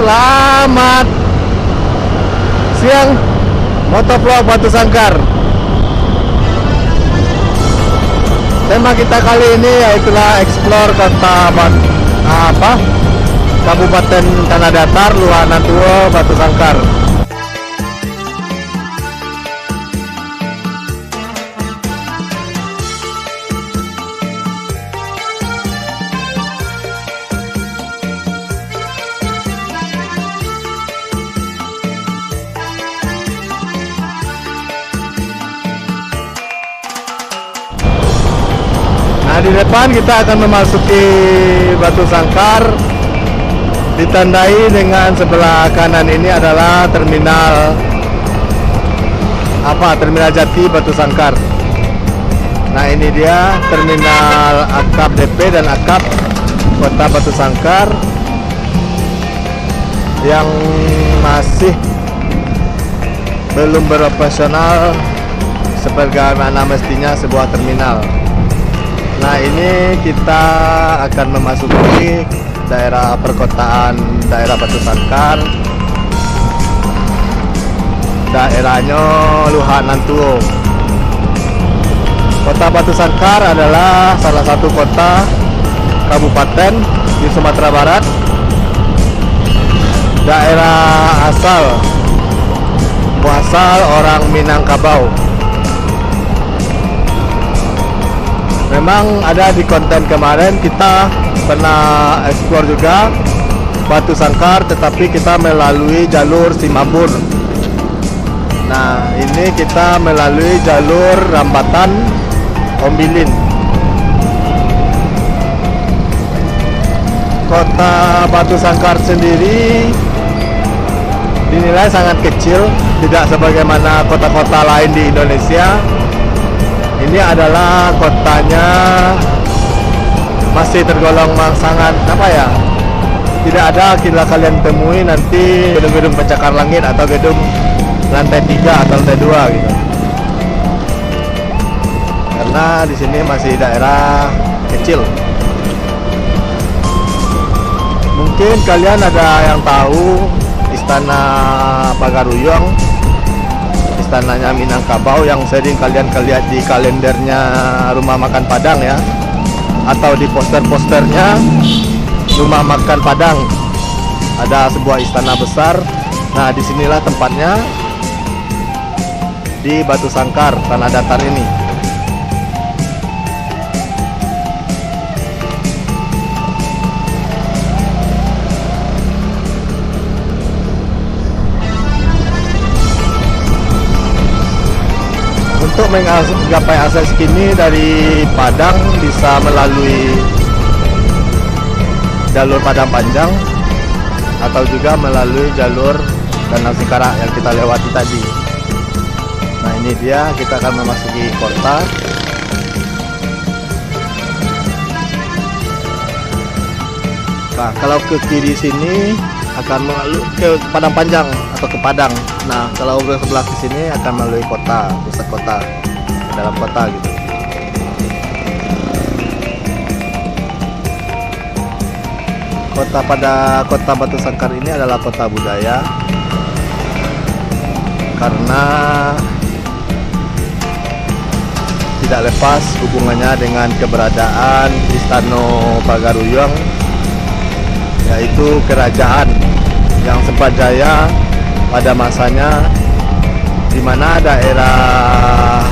Selamat siang Motovlog Batu Sangkar. Tema kita kali ini yaitulah explore kota Kabupaten Tanah Datar, Luhana Tua, Batu Sangkar. Nah, di depan kita akan memasuki Batu Sangkar, ditandai dengan sebelah kanan ini adalah terminal Jati Batu Sangkar. Nah, ini dia terminal akap DP dan akap Kota Batu Sangkar yang masih belum beroperasional sebagaimana mestinya sebuah terminal. Nah, ini kita akan memasuki daerah perkotaan daerah Batu Sangkar. Daerahnya Luhana Tua. Kota Batu Sangkar adalah salah satu kota kabupaten di Sumatera Barat. Daerah asal orang Minangkabau. Memang ada di konten kemarin kita pernah eksplor juga Batu Sangkar, tetapi kita melalui jalur Simabur. Nah, ini kita melalui jalur Rambatan Ombilin. Kota Batu Sangkar sendiri dinilai sangat kecil, tidak sebagaimana kota-kota lain di Indonesia. Ini adalah kotanya masih tergolong sangat tidak ada bila kalian temui nanti gedung-gedung pencakar langit atau gedung lantai 3 atau lantai 2 gitu. Karena di sini masih daerah kecil. Mungkin kalian ada yang tahu Istana Pagaruyung, istananya Minangkabau yang sering kalian lihat di kalendernya Rumah Makan Padang ya, atau di poster-posternya Rumah Makan Padang. Ada sebuah istana besar. Nah, disinilah tempatnya di Batu Sangkar, Tanah Datar ini. Untuk menggapai akses kini dari Padang bisa melalui jalur Padang Panjang atau juga melalui jalur Danau Singkarak yang kita lewati tadi. Nah, ini dia, kita akan memasuki kota. Nah, kalau ke kiri sini akan melalui ke Padang Panjang atau ke Padang. Nah, kalau ke sebelah ke sini akan melalui kota, pusat kota, dalam kota gitu. Kota Batu Sangkar ini adalah kota budaya karena tidak lepas hubungannya dengan keberadaan Istana Pagaruyung, yaitu kerajaan yang sempat jaya pada masanya, di mana daerah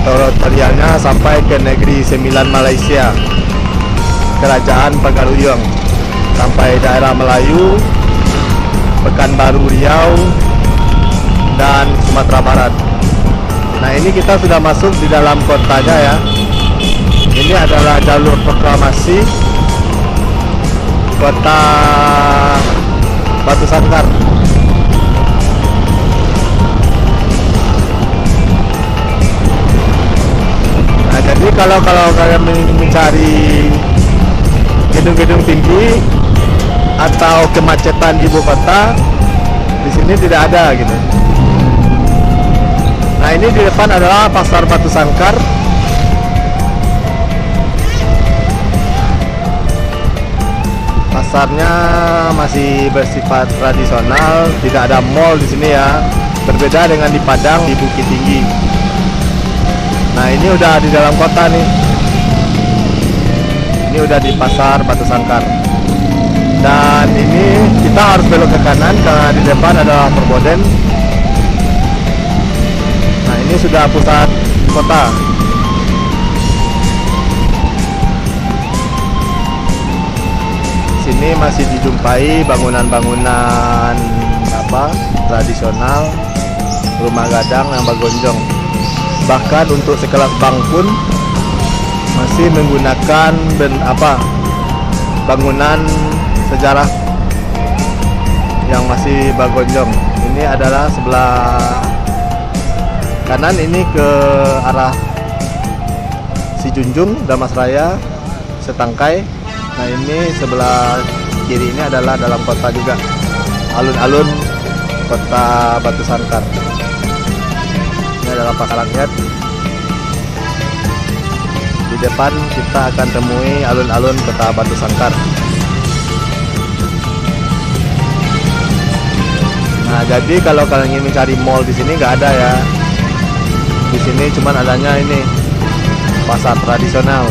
teritorialnya sampai ke negeri Sembilan Malaysia. Kerajaan Pagaruyung sampai daerah Melayu, Pekanbaru Riau, dan Sumatera Barat. Nah, ini kita sudah masuk di dalam kotanya ya. Ini adalah jalur proklamasi Kota Batu Sangkar. Nah, jadi kalau kalian mencari gedung-gedung tinggi atau kemacetan di ibu kota, di sini tidak ada gitu. Nah, ini di depan adalah Pasar Batu Sangkar. pasarnya masih bersifat tradisional, tidak ada mall di sini ya. Berbeda dengan di Padang di Bukit Tinggi. Nah, ini udah di dalam kota nih. Ini udah di pasar Batu Sangkar. Dan ini kita harus belok ke kanan karena di depan ada perboden. Nah, ini sudah pusat kota. Sini masih dijumpai bangunan-bangunan tradisional, rumah gadang yang bagonjong. Bahkan untuk sekelas bank pun masih menggunakan bangunan sejarah yang masih bagonjong. Ini adalah sebelah kanan, ini ke arah Sijunjung, Damasraya, Setangkai. Nah, ini sebelah kiri ini adalah dalam kota juga, alun-alun kota Batu Sangkar. Ini adalah pasar rakyat. Di depan kita akan temui alun-alun kota Batu Sangkar. Nah, jadi kalau kalian ingin mencari mall di sini nggak ada ya. Di sini cuman adanya ini pasar tradisional.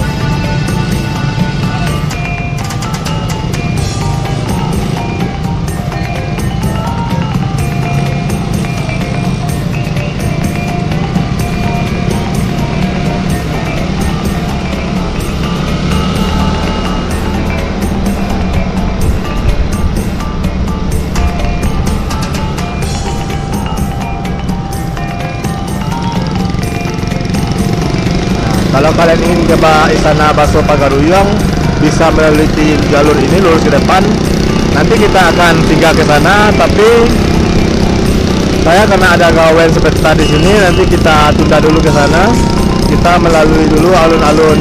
Kalau kalian ingin coba Istana Bakso Pagaruyung, bisa melalui jalur ini, lurus ke depan. Nanti kita akan singgah ke sana, tapi saya karena ada gawean sebentar di sini, nanti kita tunda dulu ke sana. Kita melalui dulu alun-alun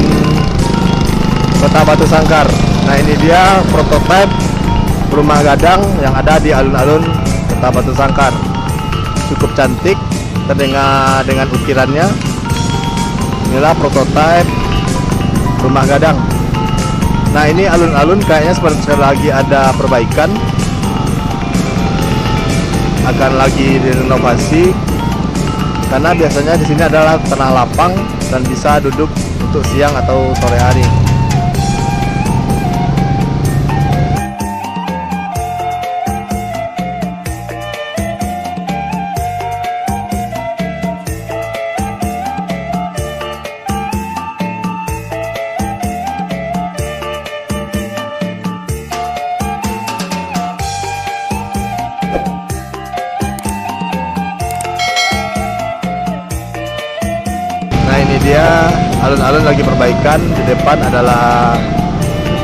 kota Batu Sangkar. Nah, ini dia prototipe rumah gadang yang ada di alun-alun kota Batu Sangkar. Cukup cantik, terdengar dengan ukirannya. Inilah prototipe rumah gadang. Nah, ini alun-alun kayaknya seperti lagi ada perbaikan, akan lagi direnovasi, karena biasanya di sini adalah tanah lapang dan bisa duduk untuk siang atau sore hari. Ini dia alun-alun lagi perbaikan. Di depan adalah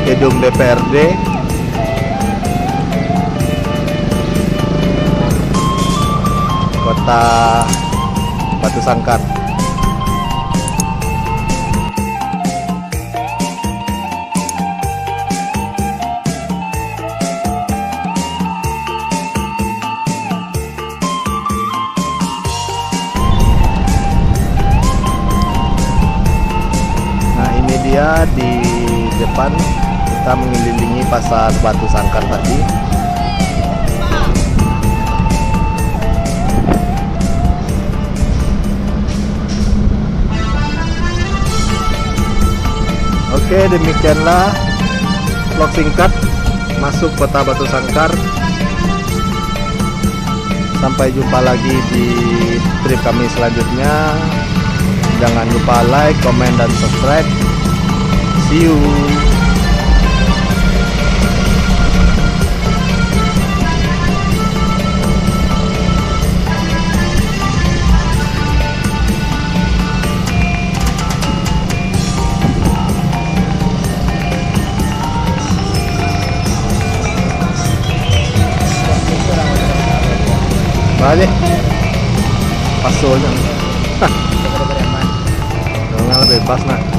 gedung DPRD. Kota Batu Sangkar. Di depan kita mengelilingi pasar Batu Sangkar tadi. Oke, demikianlah vlog singkat masuk kota Batu Sangkar. Sampai jumpa lagi di trip kami selanjutnya. Jangan lupa like, komen, dan subscribe. See you. Balik. Pasonya. Jangan bebas nah.